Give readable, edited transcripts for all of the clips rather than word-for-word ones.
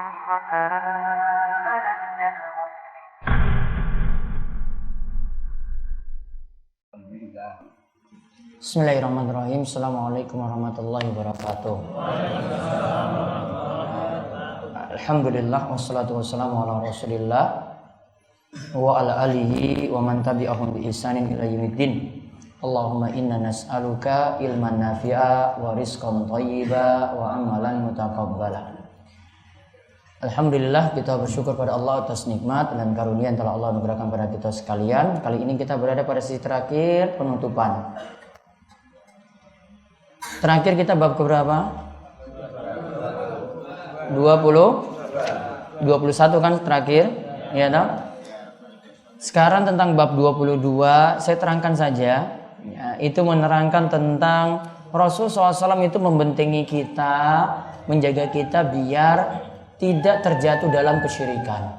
Bismillahirrahmanirrahim. Assalamualaikum warahmatullahi wabarakatuh. Alhamdulillah wassalatu wassalamu ala Rasulillah wa ala alihi wa man tabi'ahum bi ihsanin ila yaumiddin. Allahumma inna nas'aluka ilman nafi'a wa rizqan thayyiba wa amalan mutaqabbala. Alhamdulillah, kita bersyukur pada Allah atas nikmat dan karunia yang telah Allah anugerahkan pada kita sekalian. Kali ini kita berada pada sisi terakhir penutupan. Terakhir kita bab keberapa? 21 kan terakhir, ya toh? Sekarang tentang bab 22 saya terangkan saja. Ya, itu menerangkan tentang Rasulullah SAW itu membentengi kita, menjaga kita biar tidak terjatuh dalam kesyirikan,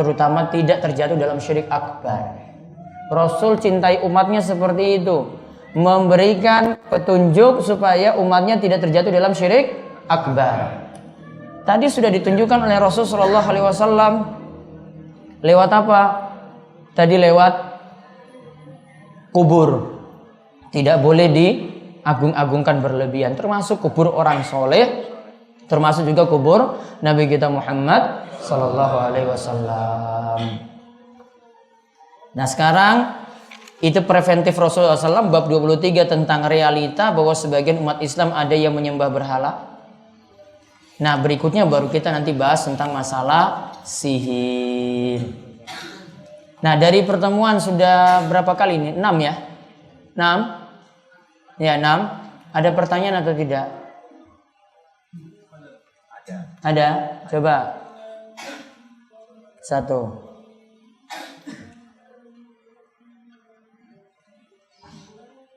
terutama tidak terjatuh dalam syirik akbar. Rasul cintai umatnya seperti itu, memberikan petunjuk supaya umatnya tidak terjatuh dalam syirik akbar. Tadi sudah ditunjukkan oleh Rasul Shallallahu Alaihi Wasallam lewat apa? Tadi lewat kubur, tidak boleh diagung-agungkan berlebihan, termasuk kubur orang soleh, termasuk juga kubur Nabi kita Muhammad Sallallahu Alaihi Wasallam. Nah sekarang itu preventif Rasulullah SAW bab 23 tentang realita bahwa sebagian umat Islam ada yang menyembah berhala. Nah berikutnya baru kita nanti bahas tentang masalah sihir. Nah dari pertemuan sudah berapa kali ini? 6 ya? 6? Ya 6. Ada pertanyaan atau tidak? Ada? Coba. 1.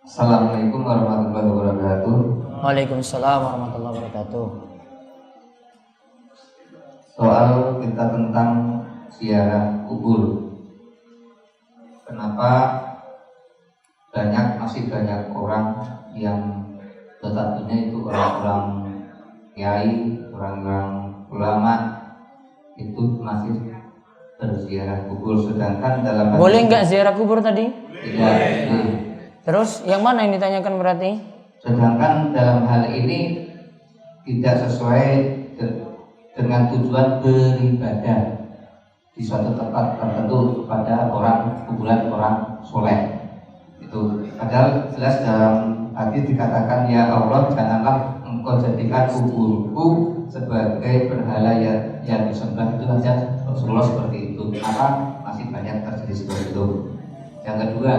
Assalamualaikum warahmatullahi wabarakatuh. Waalaikumsalam warahmatullahi wabarakatuh. Soal kita tentang ziarah kubur. Kenapa masih banyak orang yang notabene itu orang-orang kiai, orang-orang ulama itu masih berziarah kubur, sedangkan dalam boleh nggak ziarah kubur tadi? Tidak. Nah, terus yang mana yang ditanyakan berarti? Sedangkan dalam hal ini tidak sesuai dengan tujuan beribadah di suatu tempat tertentu kepada kuburan orang soleh. Itu padahal jelas dalam hadis dikatakan, ya Allah janganlah engkau jadikan kuburku sebagai berhala yang disembah. Itu saja Rasulullah seperti itu. Apa masih banyak terjadi seperti itu. Yang kedua,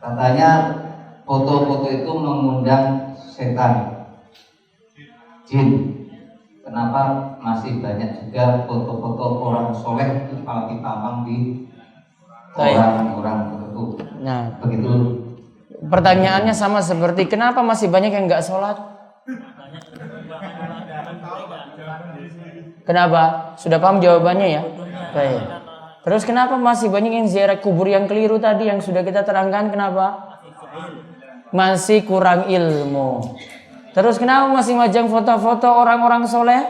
katanya foto-foto itu mengundang setan, jin. Kenapa masih banyak juga foto-foto orang soleh itu kalau dipasang di orang-orang tertentu? Nah, begitu. Pertanyaannya sama seperti kenapa masih banyak yang nggak sholat? Kenapa? Sudah paham jawabannya ya? Baik. Terus kenapa masih banyak yang ziarah kubur yang keliru tadi yang sudah kita terangkan? Kenapa? Masih kurang ilmu. Terus kenapa masih majang foto-foto orang-orang soleh?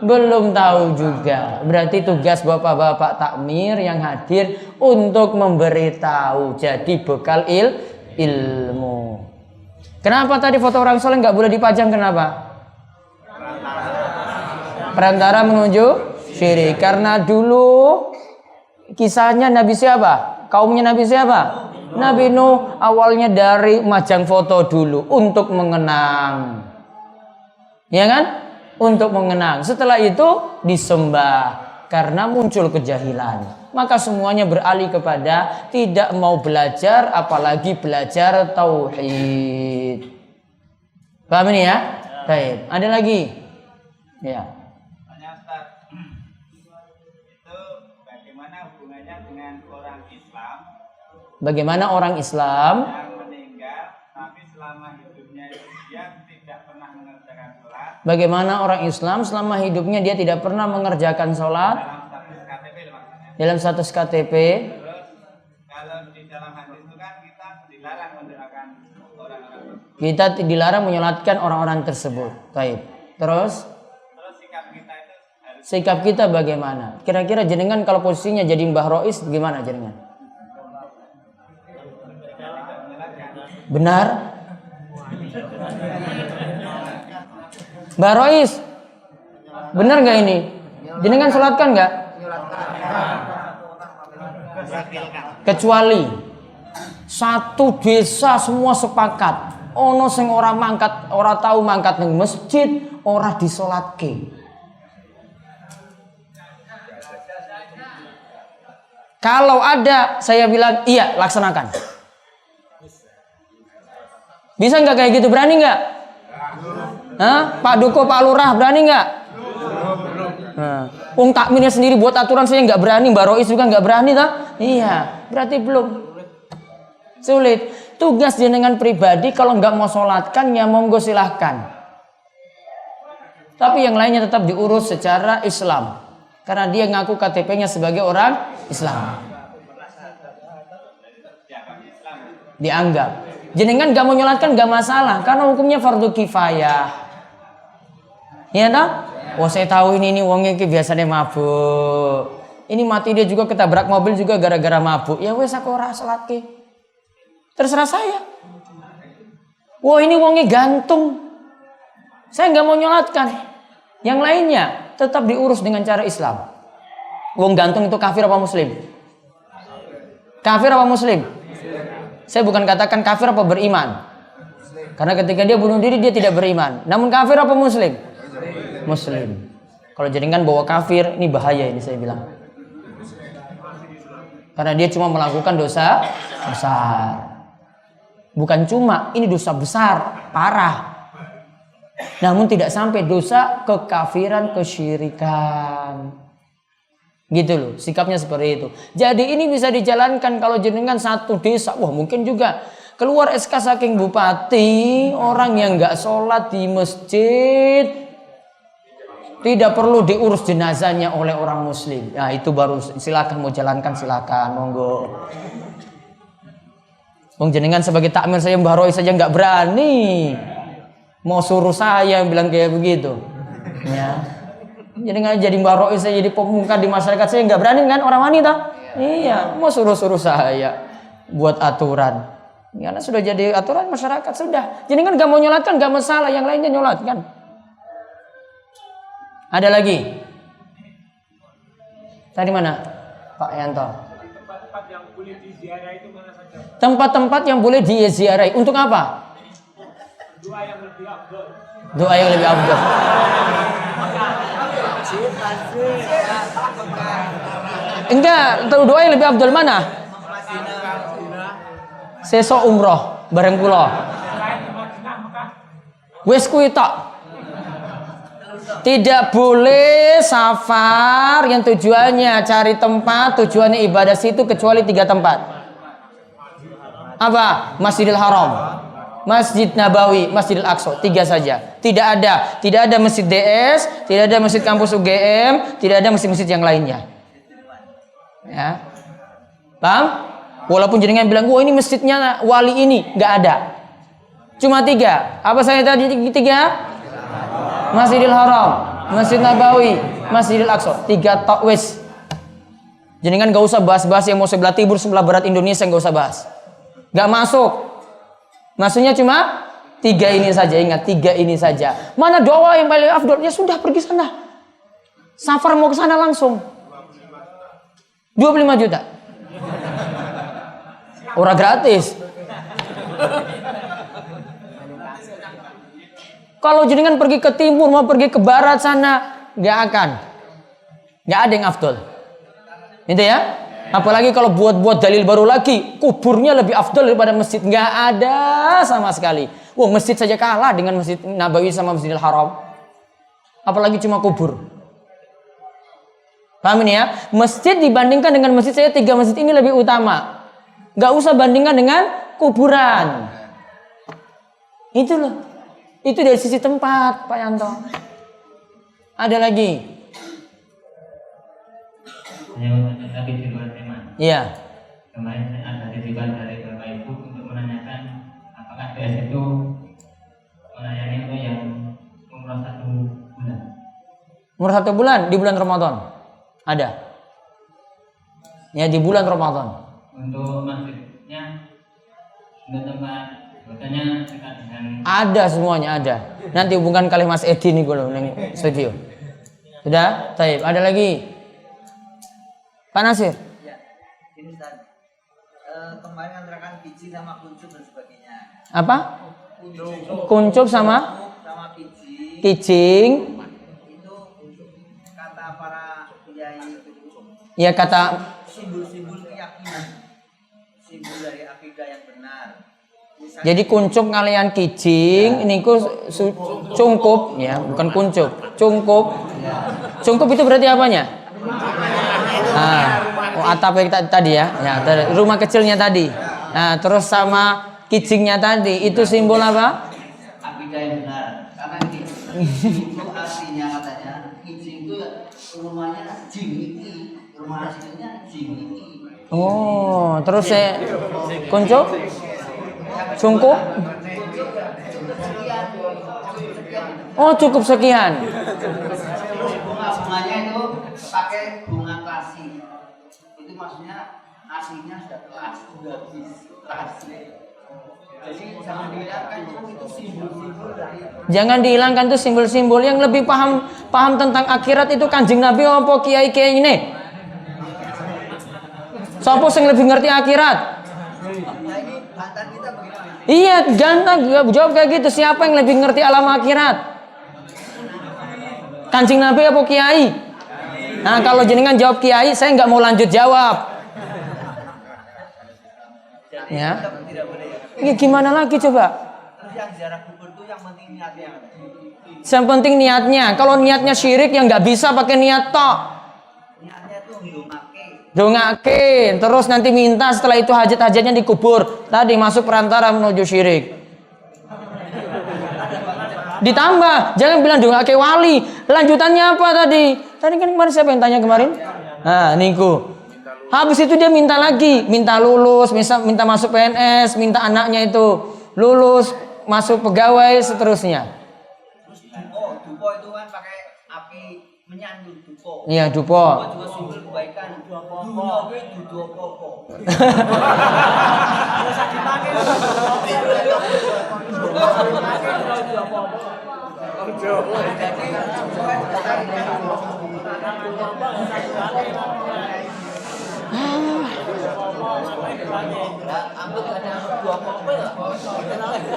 Belum tahu juga. Berarti tugas bapak-bapak takmir yang hadir untuk memberitahu. Jadi bekal ilmu. Kenapa tadi foto orang soleh nggak boleh dipajang? Kenapa? Perantara menuju syirik. Karena dulu kisahnya Nabi siapa? Kaumnya Nabi siapa? Nabi Nuh. Awalnya dari majang foto dulu untuk mengenang, ya kan? Untuk mengenang. Setelah itu disembah karena muncul kejahilan. Maka semuanya beralih kepada tidak mau belajar, apalagi belajar tauhid. Paham ini ya? Baik. Ada lagi? Ya. Bagaimana orang Islam yang meninggal tapi selama hidupnya dia tidak pernah mengerjakan sholat? Bagaimana orang Islam selama hidupnya dia tidak pernah mengerjakan sholat? Dalam status KTP. Terus kalau di dalam hadis itu kan kita dilarang mendoakan orang-orang. Kita dilarang menyolatkan orang-orang tersebut. Baik. Terus sikap kita itu harus sikap kita bagaimana? Kira-kira jenengan kalau posisinya jadi Mbah Rois gimana jenengan? Benar? Mbah Rois, benar nggak ini? Jenengan sholatkan nggak? Kecuali satu desa semua sepakat, ono sing ora mangkat, ora tahu mangkat ning masjid, ora disolatke. Kalau ada, saya bilang iya, laksanakan. Bisa nggak kayak gitu? Berani nggak? Hah? Pak Duko, Pak Lurah, berani nggak? Wong takmirnya sendiri buat aturan saya nggak berani, Mbak Rois juga nggak berani, tak? Iya, berarti belum. Sulit. Tugas jenengan pribadi kalau nggak mau sholatkan ya monggo silahkan. Tapi yang lainnya tetap diurus secara Islam, karena dia ngaku KTP-nya sebagai orang Islam. Dianggap. Jenengan nggak mau nyolatkan nggak masalah, karena hukumnya fardu kifayah. Iya tak? Wah saya tahu ini wongnya biasanya mabuk. Ini mati dia juga ketabrak mobil juga gara-gara mabuk. Ya wes aku ora salat ki. Terserah saya. Wah ini wongnya gantung. Saya nggak mau nyolatkan. Yang lainnya tetap diurus dengan cara Islam. Wong gantung itu kafir apa muslim? Kafir apa muslim? Saya bukan katakan kafir apa beriman. Karena ketika dia bunuh diri dia tidak beriman. Namun kafir apa muslim? Muslim. Kalau jenengan bawa kafir, ini bahaya ini saya bilang. Karena dia cuma melakukan dosa besar. Bukan cuma, ini dosa besar, parah. Namun tidak sampai dosa kekafiran, kesyirikan. Gitu loh, sikapnya seperti itu. Jadi ini bisa dijalankan kalau jenengan satu desa. Wah mungkin juga keluar SK saking bupati, orang yang nggak sholat di masjid tidak perlu diurus jenazahnya oleh orang muslim. Nah itu baru silakan mau jalankan silakan, monggo. Wong jenengan sebagai takmir saya Mbah Rois saja nggak berani, mau suruh saya bilang kayak begitu. Ya. Jenengan jadi Mbah Rois saya jadi pemuka di masyarakat saya nggak berani kan orang wanita? Iya, mau suruh saya buat aturan. Karena sudah jadi aturan masyarakat sudah. Jenengan nggak mau nyolatkan nggak masalah, yang lainnya nyolatkan. Ada lagi? Tadi mana? Pak Yanto. tempat-tempat yang boleh diziarahi itu mana saja? Tempat-tempat yang boleh diziarahi untuk apa? Doa yang lebih afdal. Doa yang lebih afdal. Enggak, doa yang lebih afdal mana? Sesok umroh bareng kula. Wes kuwi tok. Tidak boleh safar yang tujuannya cari tempat, tujuannya ibadah situ kecuali 3 tempat. Apa? Masjidil Haram, Masjid Nabawi, Masjidil Aqsa, 3 saja. Tidak ada masjid DS, tidak ada masjid kampus UGM, tidak ada masjid-masjid yang lainnya. Ya. Paham? Walaupun jenengan bilang, "Wah, ini masjidnya wali ini." Enggak ada. Cuma 3. Apa saya tadi 3? Masjidil Haram, Masjid Nabawi, Masjidil Aqsa. 3 tok wis. Jenengan enggak usah bahas-bahas yang mau sebelah timur, sebelah barat Indonesia, enggak usah bahas. Enggak masuk. Maksudnya cuma 3 ini saja, ingat 3 ini saja. Mana doa yang paling afdol? Ya sudah pergi sana. Safar mau ke sana langsung. 25 juta. Ora gratis. Kalau jenengan pergi ke timur, mau pergi ke barat sana, nggak akan. Nggak ada yang afdol. Itu ya. Apalagi kalau buat dalil baru lagi, kuburnya lebih afdol daripada masjid. Nggak ada sama sekali. Wah, masjid saja kalah dengan Masjid Nabawi sama Masjidil Haram. Apalagi cuma kubur. Paham ini ya? Masjid dibandingkan dengan masjid saya 3 masjid ini lebih utama. Nggak usah bandingkan dengan kuburan. Itu loh. Itu dari sisi tempat, Pak Yanto. Ada lagi? Tapi di luar tema. Iya. Kemarin ada titipan dari Bapak Ibu untuk menanyakan apakah DS itu melayani itu yang umroh 1 Umur 1 bulan di bulan Ramadan. Ada. Ya di bulan Ramadan. Untuk masjidnya, untuk tempat fotonya dekat dengan. Ada semuanya ada. Nanti hubungkan kali Mas Edi nih kalau neng studio. Sudah? Taib. Ada lagi? Pak Nasir. Ya, ini Ustaz. Kemarin antarakan biji sama kuncup dan sebagainya. Apa? Kuncup sama biji. kijing. Itu kata para kiai Ya kata simbol-simbol keyakinan. Simbol dari akidah yang benar. Misalnya, jadi kuncup kalian kijing niku cungkup ya, bukan kuncup. Cungkup. Cungkup itu berarti apanya? Atap tadi ya. Ya, rumah kecilnya tadi. Nah, terus sama kijingnya tadi itu simbol apa? Akidah yang benar. Karena kijing itu artinya katanya kijing itu rumahnya jingiki, rumah aslinya jingiki. Oh, terus saya kuncup, cungkup. Oh, cukup sekian. Bunganya itu pakai bunga klasik. Itu maksudnya aslinya sudah habis. Jadi jangan dihilangkan itu simbol-simbol dari. Jangan dihilangkan tuh simbol-simbol yang lebih paham tentang akhirat itu Kanjeng Nabi apa kiai-kiai ini? Sopo sing lebih ngerti akhirat? nah ini bantahan kita bagaimana? Iya, jangan jawab kayak gitu. Siapa yang lebih ngerti alam akhirat? Kanjeng Nabi apa kiai? Nah, kalau jenengan jawab kiai, saya nggak mau lanjut jawab. Ya. Tidak boleh ya. Ini gimana lagi coba? Terus yang ziarah kubur itu yang penting niatnya. Yang penting niatnya. Kalau niatnya syirik ya nggak bisa pakai niat tok. Niatnya tuh ndongake. Dongake, terus nanti minta setelah itu hajat-hajatnya dikubur. Tadi masuk perantara menuju syirik. Ditambah, jangan bilang dongake wali. Lanjutannya apa tadi? Tadi kan kemarin siapa yang tanya kemarin? Nah, niku. Habis itu dia minta lagi, minta lulus, minta masuk PNS, minta anaknya itu lulus, masuk pegawai, seterusnya. Terus dupo itu kan pakai api menyandul dupo. Iya, dupo. Dupo juga simbol kebaikan. Dunia gue dudu apa-apa.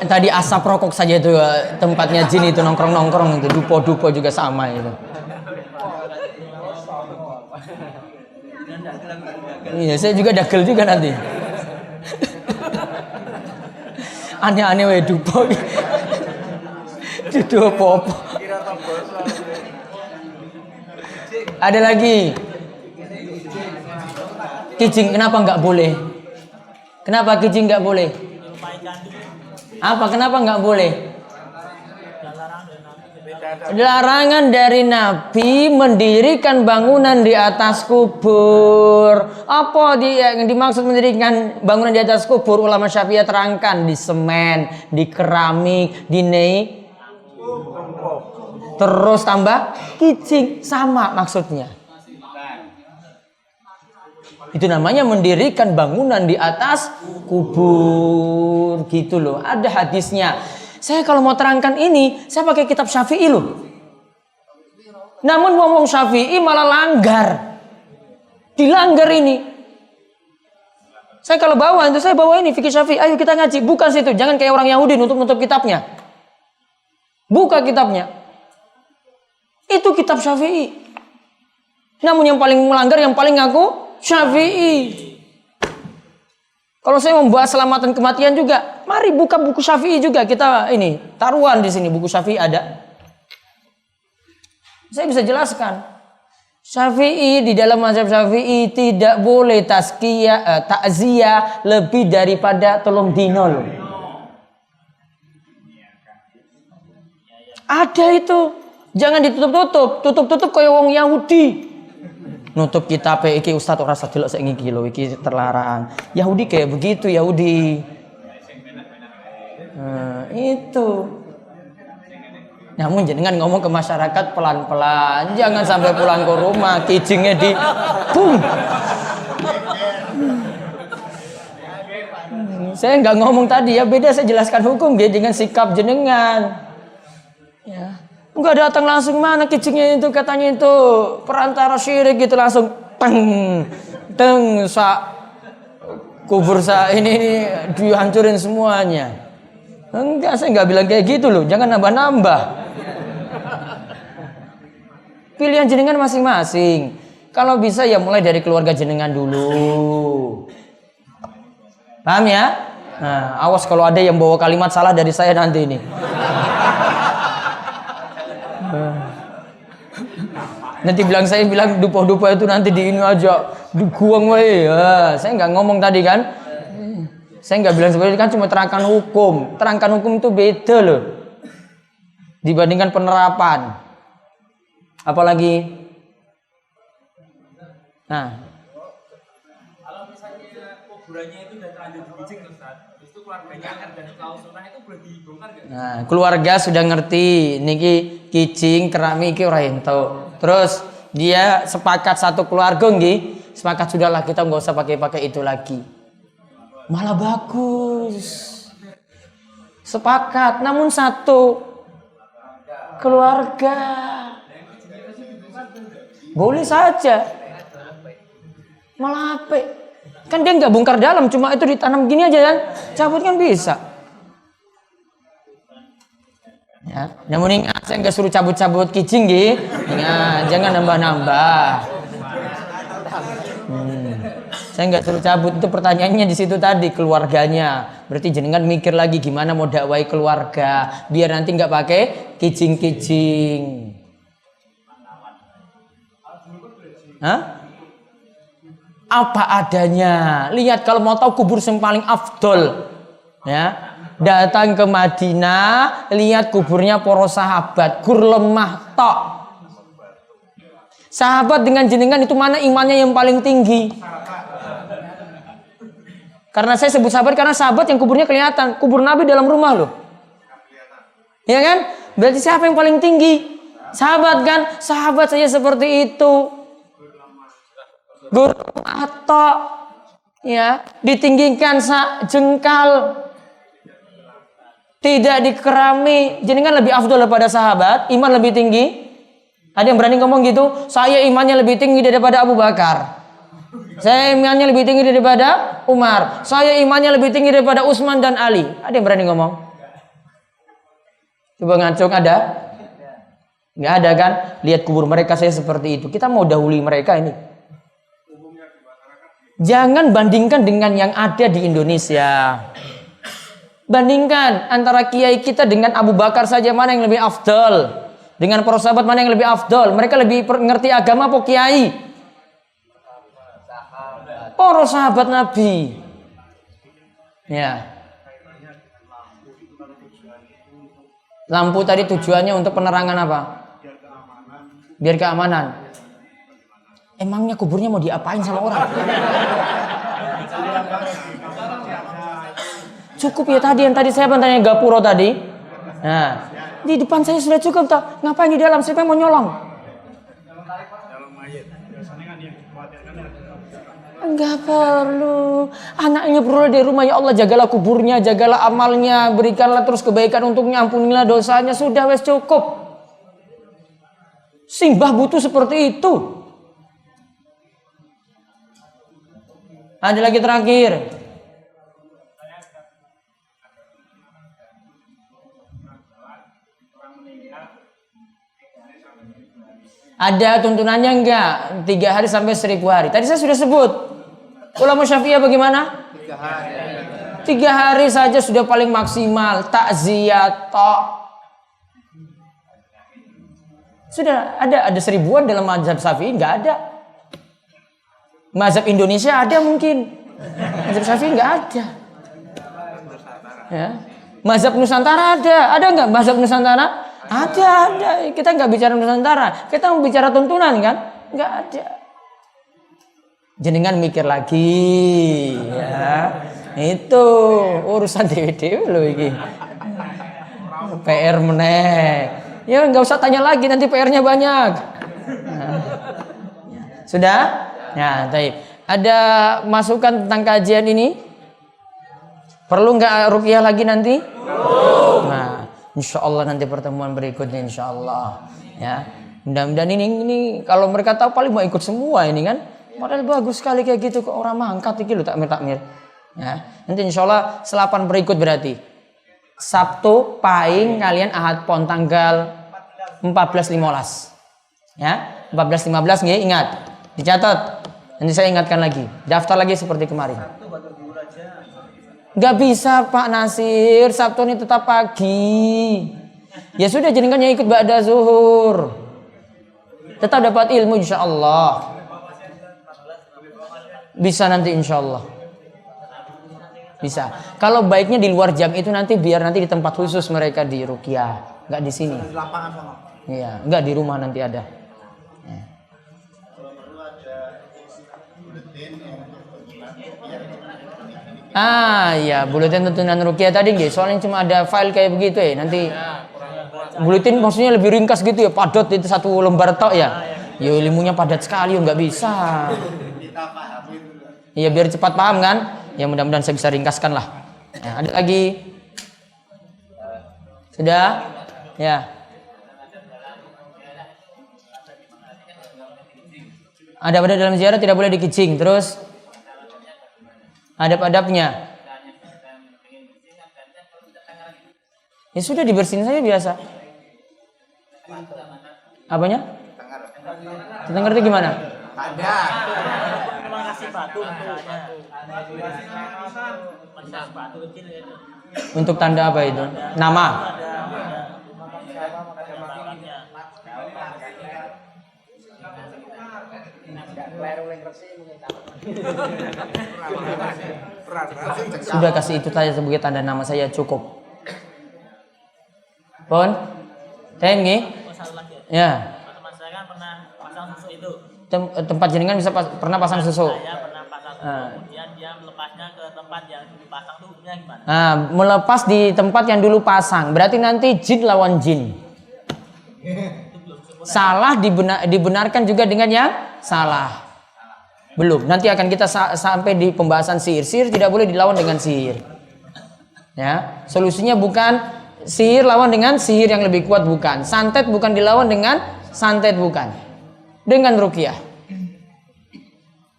Tadi asap rokok saja itu tempatnya jin itu nongkrong-nongkrong itu dupo-dupo juga sama itu. Iya, saya juga dagel juga nanti. Aneh-aneh we dupo. Dudu apa-apa. Ada lagi. Kijing kenapa nggak boleh? Kenapa kijing nggak boleh? Apa? Kenapa nggak boleh? Larangan dari Nabi mendirikan bangunan di atas kubur. Apa yang dimaksud mendirikan bangunan di atas kubur? Ulama Syafi'iyah terangkan di semen, di keramik, di terus tambah kijing, sama maksudnya. Itu namanya mendirikan bangunan di atas kubur gitu loh. Ada hadisnya. Saya kalau mau terangkan ini, saya pakai kitab Syafi'i loh. Namun ngomong Syafi'i malah langgar. Dilanggar ini. Saya kalau bawa itu, saya bawa ini fikih Syafi'i. Ayo kita ngaji. Bukan situ. Jangan kayak orang Yahudi nutup kitabnya. Buka kitabnya. Itu kitab Syafi'i. Namun yang paling melanggar, yang paling ngaku Syafi'i. Kalau saya membahas selamatan kematian juga, mari buka buku Syafi'i juga. Kita ini taruhan di sini buku Syafi'i ada. Saya bisa jelaskan. Syafi'i di dalam mazhab Syafi'i tidak boleh takziah lebih daripada 3 dino loh. Ada itu. Jangan ditutup-tutup. Tutup-tutup kayak wong Yahudi. Nutup kitab iki ustaz ora usah delok sik iki lho, iki terlarang. Yahudi kayak begitu, Yahudi. Nah, itu. Namun jenengan ngomong ke masyarakat pelan-pelan, jangan sampai pulang ke rumah kijingnya di bung. Saya nggak ngomong tadi ya, beda saya jelaskan hukum dia dengan sikap jenengan. Ya, nggak datang langsung mana kijingnya itu katanya itu perantara syirik gitu langsung teng kubur ini dihancurin semuanya. Enggak, saya nggak bilang kayak gitu loh, jangan nambah-nambah. Pilihan jenengan masing-masing. Kalau bisa ya mulai dari keluarga jenengan dulu. Paham ya? Nah, awas kalau ada yang bawa kalimat salah dari saya nanti ini. Nanti saya bilang dupa-dupa itu nanti di ini aja, diguang wae. Ya, saya nggak ngomong tadi kan. Saya nggak bilang seperti itu kan, cuma terangkan hukum. Terangkan hukum itu beda loh dibandingkan penerapan. Apalagi, nah, Kalau misalnya kuburannya itu udah terlanjur dibijing Ustaz, terus itu keluarganya akan dari klausulah itu boleh dibongkar nggak? nah, keluarga sudah ngerti niki kijing kerami iki ora ento. Terus dia sepakat satu keluarga nggih, sepakat sudahlah kita nggak usah pakai itu lagi. Malah bagus. Sepakat, namun satu keluarga. Boleh saja. Malah apa? Kan dia nggak bongkar dalam, cuma itu ditanam gini aja kan. Cabut kan bisa. Ya, namun ingat saya nggak suruh cabut-cabut kijing nggih. Ingat, jangan nambah-nambah. Saya nggak suruh cabut, itu pertanyaannya di situ tadi keluarganya. Berarti jenengan mikir lagi gimana mau dakwai keluarga biar nanti nggak pakai kijing-kijing. Hah? Apa adanya. Lihat kalau mau tahu kubur yang paling afdol, ya, datang ke Madinah, lihat kuburnya para sahabat, gur lemah tok. Sahabat dengan jenengan itu mana imannya yang paling tinggi? Karena saya sebut sahabat karena sahabat yang kuburnya kelihatan. Kubur Nabi dalam rumah loh. Ya kan? Berarti siapa yang paling tinggi? Sahabat kan? Sahabat saja seperti itu. Gur lemah, ya, ditinggikan jengkal, tidak dikerami. Jenengan lebih afdol daripada sahabat, iman lebih tinggi. Ada yang berani ngomong gitu? Saya imannya lebih tinggi daripada Abu Bakar. Saya imannya lebih tinggi daripada Umar. Saya imannya lebih tinggi daripada Utsman dan Ali. Ada yang berani ngomong? Coba ngacung, ada? Nggak ada kan? Lihat kubur mereka saya seperti itu. Kita mau dahului mereka ini. Jangan bandingkan dengan yang ada di Indonesia. Bandingkan antara kiai kita dengan Abu Bakar saja, mana yang lebih afdal? Dengan para sahabat mana yang lebih afdal? Mereka lebih ngerti agama apa kiai? Para sahabat Nabi. Ya. Lampu tadi tujuannya untuk penerangan apa? Biar keamanan. Emangnya kuburnya mau diapain sama orang? Cukup ya tadi yang tadi saya bertanya gapuro tadi. Nah, di depan saya sudah cukup tak? Ngapain di dalam? Siapa yang mau nyolong? Enggak perlu. Anaknya perlu dari rumah, ya Allah jagalah kuburnya, jagalah amalnya, berikanlah terus kebaikan untuknya, ampunilah dosanya, sudah wes cukup. Simbah butuh seperti itu. Ada lagi terakhir. Ada tuntunannya enggak? 3 hari sampai 1000 hari. Tadi saya sudah sebut. Ulama Syafi'iyah bagaimana? 3 hari saja sudah paling maksimal. Takziah tok. Sudah ada 1000-an dalam mazhab Syafi'i? Enggak ada. Mazhab Indonesia ada mungkin. Mazhab Syafi'i enggak ada. Ya. Mazhab Nusantara ada enggak mazhab Nusantara? Ada. Kita nggak bicara Nusantara, kita mau bicara tuntunan kan? Nggak ada. Jenengan mikir lagi, ya. Itu urusan dewe-dewe loh ini. PR meneh. Ya nggak usah tanya lagi, nanti PR-nya banyak. Nah. Sudah? Ya, baik. Ada masukan tentang kajian ini? Perlu nggak ruqyah lagi nanti? Nah, insya Allah nanti pertemuan berikutnya insya Allah. Ya, mudah-mudahan ini kalau mereka tahu paling mau ikut semua ini kan. Padahal bagus sekali kayak gitu kok orang mangkat iki lho takmir. Ya, nanti insya Allah selapan berikut berarti. Sabtu Pahing kalian Ahad Pon tanggal 14.15. Ya, 14.15 nggih, ingat. Dicatat. Nanti saya ingatkan lagi. Daftar lagi seperti kemarin. Nggak bisa Pak Nasir, Sabtu ini tetap pagi. Ya sudah jenengan yang ikut ba'da zuhur. Tetap dapat ilmu insya Allah. Bisa nanti insya Allah. Bisa. Kalau baiknya di luar jam itu nanti biar nanti di tempat khusus mereka di ruqyah, nggak di sini. Di lapangan sama. Iya, nggak di rumah nanti ada. Ya. Ya, buletin tuntunan ruqyah tadi nggih. Soalnya cuma ada file kayak begitu ya. Nanti buletin maksudnya lebih ringkas gitu ya, padat itu satu lembar tok ya. Ya ilmunya padat sekali, nggak bisa. Iya biar cepat paham kan. Ya mudah-mudahan saya bisa ringkaskan lah. Ya, ada lagi? Sudah? Ya. Ada pada dalam ziarah tidak boleh dikicing. Terus adab-adabnya. Ya sudah dibersihin saja biasa. Apanya? Tengar itu gimana? Ada. Untuk tanda apa itu? Nama. Sudah kasih itu saja sebagai tanda nama saya cukup. Pon? Tengi? Ya. Teman saya kan pernah pasang susu itu. Tempat jenengan bisa pernah pasang susu. Saya pernah pasang susu, kemudian dia melepasnya ke tempat yang dipasang tuh gimana? Nah, melepas di tempat yang dulu pasang. Berarti nanti jin lawan jin. Salah dibenarkan juga dengan yang salah. Belum. Nanti akan kita sampai di pembahasan sihir. Sihir tidak boleh dilawan dengan sihir. Ya, solusinya bukan sihir lawan dengan sihir yang lebih kuat, bukan. Santet bukan dilawan dengan santet, bukan. Dengan ruqyah.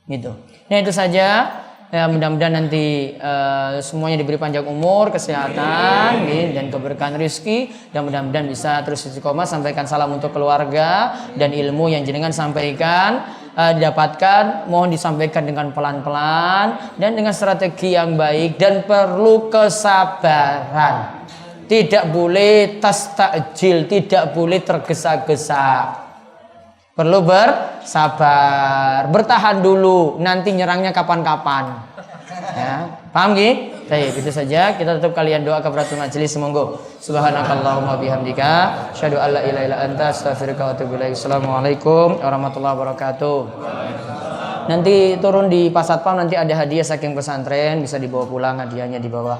Gitu. Nah, itu saja. Ya, mudah-mudahan nanti semuanya diberi panjang umur, kesehatan, dan keberkahan rezeki, dan mudah-mudahan bisa terus istiqomah. Sampaikan salam untuk keluarga dan ilmu yang jenengan sampaikan didapatkan, mohon disampaikan dengan pelan-pelan dan dengan strategi yang baik, dan perlu kesabaran. Tidak boleh tastajil, tidak boleh tergesa-gesa. Perlu bersabar, bertahan dulu, nanti nyerangnya kapan-kapan. Ya, paham nggih? Baik, itu saja. Kita tutup kalian doa kafaratul majelis, monggo. Subhanakallahumma bihamdika, asyhadu an la ilaha illa anta, astaghfiruka wa atubu ilaik. Assalamualaikum warahmatullahi wabarakatuh. Nanti turun di Pasatpam nanti ada hadiah saking pesantren, bisa dibawa pulang, hadiahnya di bawah.